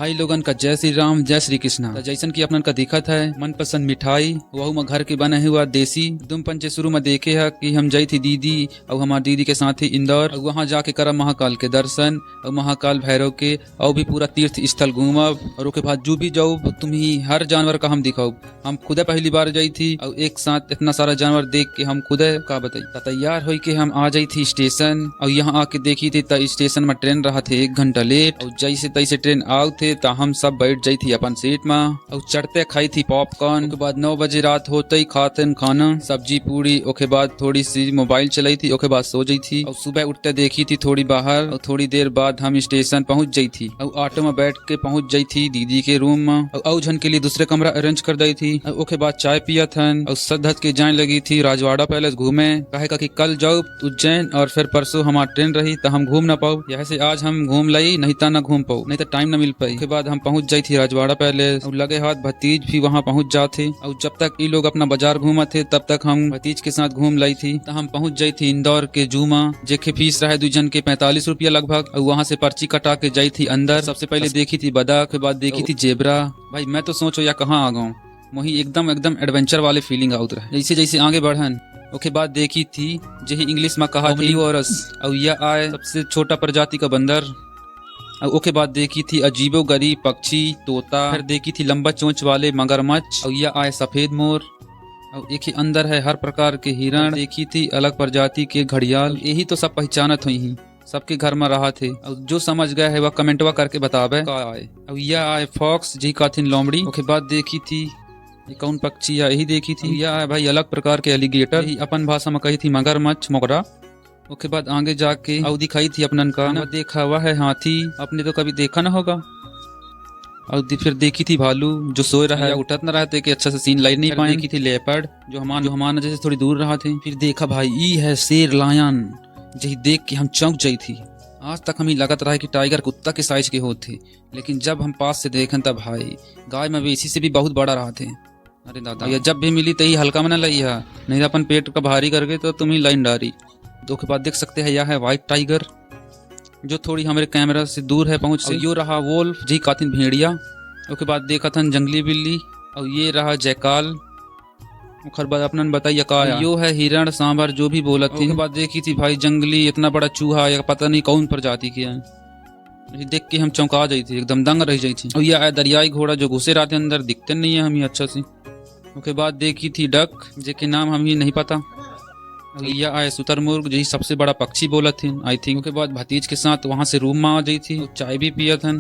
भाई लोगन का जय श्री राम जय श्री कृष्णा। तो जैसन की अपन का दिखत है मनपसंद मिठाई वहु में घर के बने हुआ देसी दुम पंचे शुरू में देखे है कि हम जाई थी दीदी और हमारी दीदी के साथ ही इंदौर और वहाँ जाके करब महाकाल के दर्शन और महाकाल भैरव के और भी पूरा तीर्थ स्थल घूमब और उसके बाद जो भी जाओ तुम ही हर जानवर का हम दिखाओ। हम खुद पहली बार जाई थी और एक साथ इतना सारा जानवर देख के हम खुद का बताई तैयार हो के हम आ जाई थी स्टेशन और यहाँ आके देखी थी स्टेशन में ट्रेन रहा थे 1 घंटा लेट और जैसे तैसे ट्रेन आओ थे तो हम सब बैठ जाई थी अपन सीट में और चढ़ते खाई थी पॉपकॉर्न। के बाद 9 बजे रात होते ही खाते खाना सब्जी पूरी। ओके बाद थोड़ी सी मोबाइल चलाई थी। ओके बाद सो जाई थी और सुबह उठते देखी थी थोड़ी बाहर और थोड़ी देर बाद हम स्टेशन पहुंच जाई थी और ऑटो में बैठ के पहुंच जाई थी दीदी के रूम में और झन के लिए दूसरे कमरा अरेंज कर दी थी। ओके बाद चाय पिया था और सदहत के जाने लगी थी राजवाड़ा पैलेस घूमे। कहे कि कल जाओ उज्जैन और फिर परसों हमारी ट्रेन रही तो हम घूम ना पाओ। यहाँ से आज हम घूम लाई नहीं तो न घूम पाओ नहीं तो टाइम न मिल पाई। के बाद हम पहुंच जाई थी राजवाड़ा पैलेस और लगे हाथ भतीज भी वहाँ पहुंच जाते और जब तक ये लोग अपना बाजार घूमा थे तब तक हम भतीज के साथ घूम लाई थी। तो हम पहुंच जाई थी इंदौर के जूमा जेके फीस रहे 2 जन के 45 रुपया लगभग और वहाँ से पर्ची कटा के जाई थी अंदर। सबसे पहले देखी थी बदख के बाद देखी थी जेबरा। भाई मैं तो सोचो या कहाँ आ गऊँ वही एकदम एडवेंचर वाले फीलिंग आउत रहे जैसे जैसे आगे बढ़न। ओके बाद देखी थी जही इंग्लिश में कहा थी और यह आए सबसे छोटा प्रजाति का बंदर। ओके बाद देखी थी अजीबो गरीब पक्षी तोता। फिर देखी थी लंबा चोंच वाले मगरमच्छ और यह आए सफेद मोर और एक ही अंदर है हर प्रकार के हिरण। देखी थी अलग प्रजाति के घड़ियाल। यही तो सब पहचानत हुई ही सबके घर में रहा थे और जो समझ गए है वह कमेंटवा करके बतावे का आए। और यह आए फॉक्स जी काथिन लोमड़ी। ओके बाद देखी थी ये कौन पक्षी है यही देखी थी। यह है भाई अलग प्रकार के एलिगेटर अपन भाषा में कही थी मगरमच्छ मोगरा। उसके बाद आगे जाके और दिखाई थी अपनन का देखा हुआ है हाथी आपने तो कभी देखा ना होगा। और फिर देखी थी भालू जो सोए रहा है उठत न रहा थे कि अच्छा से सीन लाइन नहीं पाए। देखी थी लेपर्ड जो हमारा नजर से थोड़ी दूर रहा थे। फिर देखा भाई ई है शेर लायन यही देख के हम चौंक जाई थी। आज तक हमें लगत रहा है कि टाइगर कुत्ता के साइज के होते लेकिन जब हम पास से देखन तब भाई गाय मवेशी से भी बहुत बड़ा रहा थे। अरे दादा या जब भी मिली तो ही हल्का में न लई है नहीं तो अपन पेट का भारी करके तो तुम्हें लाइन डारी। दो के बाद देख सकते हैं यह है व्हाइट टाइगर जो थोड़ी हमारे कैमरा से दूर है पहुंच से। यो रहा वोल्फ जी कातिन भेड़िया। उसके बाद देखा था जंगली बिल्ली और ये रहा जयकाल। खर बाद अपना बताइए का यो है हिरण सांबर जो भी बोला थी। बाद देखी थी भाई जंगली इतना बड़ा चूहा या पता नहीं कौन प्रजाति की है देख के हम चौंका जाई थी एकदम दंग रह जाई थी। और यह दरियाई घोड़ा जो घुसे रहते अंदर दिखते नहीं है हम अच्छा से। उसके बाद देखी थी डक जिसके नाम हम ही नहीं पता। यह आए शुतुरमुर्ग यही सबसे बड़ा पक्षी बोला थी आई थिंक। उसके बाद भतीज के साथ वहां से रूम में आ गई थी चाय भी पिया था।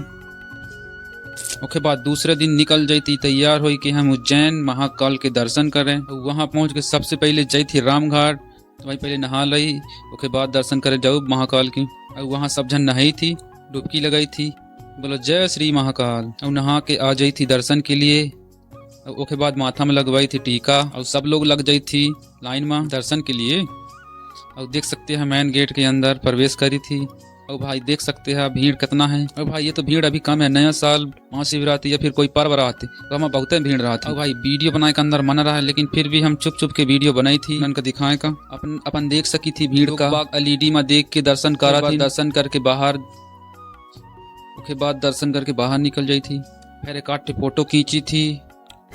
उसके बाद दूसरे दिन निकल जाई थी तैयार हुई कि हम उज्जैन महाकाल के दर्शन करें। वहां पहुंच के सबसे पहले जाई थी रामघाट तो भाई पहले नहा ली। उसके बाद दर्शन करे जाओ महाकाल की और वहां सब जन नहाई थी डुबकी लगाई थी बोलो जय श्री महाकाल और नहा के आ जाई थी दर्शन के लिए। उसके बाद माथा में लगवाई थी टीका और सब लोग लग जाई थी लाइन में दर्शन के लिए। और देख सकते हैं मेन गेट के अंदर प्रवेश करी थी और भाई देख सकते हैं भीड़ कितना है। और भाई ये तो भीड़ अभी कम है नया साल महाशिवरात्रि या फिर कोई पर्व रहा थे तो हमें बहुत भीड़ रहा था। और भाई वीडियो बनाए के अंदर मन रहा है लेकिन फिर भी हम चुप के वीडियो बनाई थी उनका दिखाए का अपन देख सकी थी भीड़ का। एलईडी में देख के दर्शन करा थी दर्शन करके बाहर। उसके बाद दर्शन करके बाहर निकल जाई थी फिर एक आठ फोटो खींची थी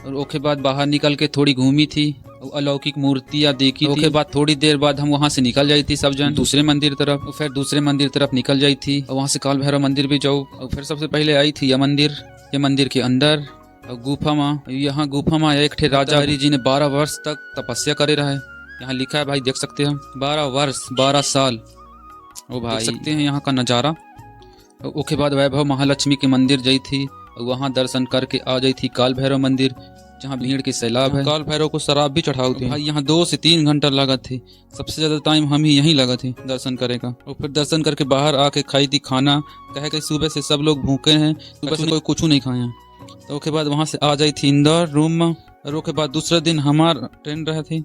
और उसके बाद बाहर निकल के थोड़ी घूमी थी और अलौकिक मूर्तियां देखी थी। उसके बाद थोड़ी देर बाद हम वहां से निकल जाई थी सब जन दूसरे मंदिर तरफ और फिर दूसरे मंदिर तरफ निकल जाई थी और वहां से काल भैरव मंदिर भी जाओ। और फिर सबसे पहले आई थी यह मंदिर के अंदर और गुफा में। यहाँ गुफा में एक ठे राजा हरि जी ने 12 वर्ष तक तपस्या करे रहे। यहाँ लिखा है भाई देख सकते हैं 12 वर्ष 12 साल। ओ भाई देख सकते हैं यहाँ का नजारा। उसके बाद वैभव महालक्ष्मी के मंदिर गई थी और वहाँ दर्शन करके आ गई थी काल भैरव मंदिर जहाँ भीड़ की सैलाब है। काल भैरव को शराब भी चढ़ाओ थे भाई यहाँ 2 से 3 घंटा लगा थे। सबसे ज्यादा टाइम हम ही यहीं लगा थे दर्शन करेगा। और फिर दर्शन करके बाहर आके खाई थी खाना कहे कि सुबह से सब लोग भूखे हैं सुबह से कोई कुछ नहीं खाए। तो उसके बाद वहाँ से आ जाई थी इंदौर रूम में और उसके बाद दूसरे दिन हमार ट्रेन रहे थी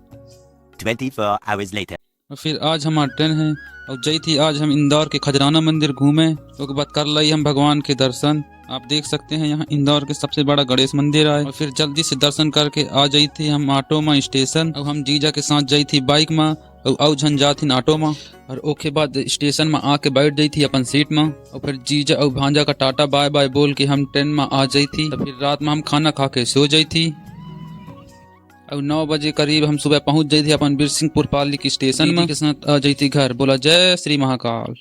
24 hours later। और फिर आज हमारा ट्रेन है और जई थी आज हम इंदौर के खजराना मंदिर घूमे। उसके बाद कर लाई हम भगवान के दर्शन। आप देख सकते हैं यहाँ इंदौर के सबसे बड़ा गणेश मंदिर आए और फिर जल्दी से दर्शन करके आ जाई थी हम ऑटो में स्टेशन और हम जीजा के साथ जाई थी बाइक में और झंझात थी ऑटो में और ओके बाद स्टेशन में आके बैठ गई थी अपन सीट में और फिर जीजा और भांजा का टाटा बाय बाय बोल के हम ट्रेन में आ जाई थी। तो फिर रात में हम खाना खा के सो जाई थी और 9 बजे करीब हम सुबह पहुंच गई थी अपन बिरसिंहपुर पाली की स्टेशन में के साथ आ जाई थी घर। बोला जय श्री महाकाल।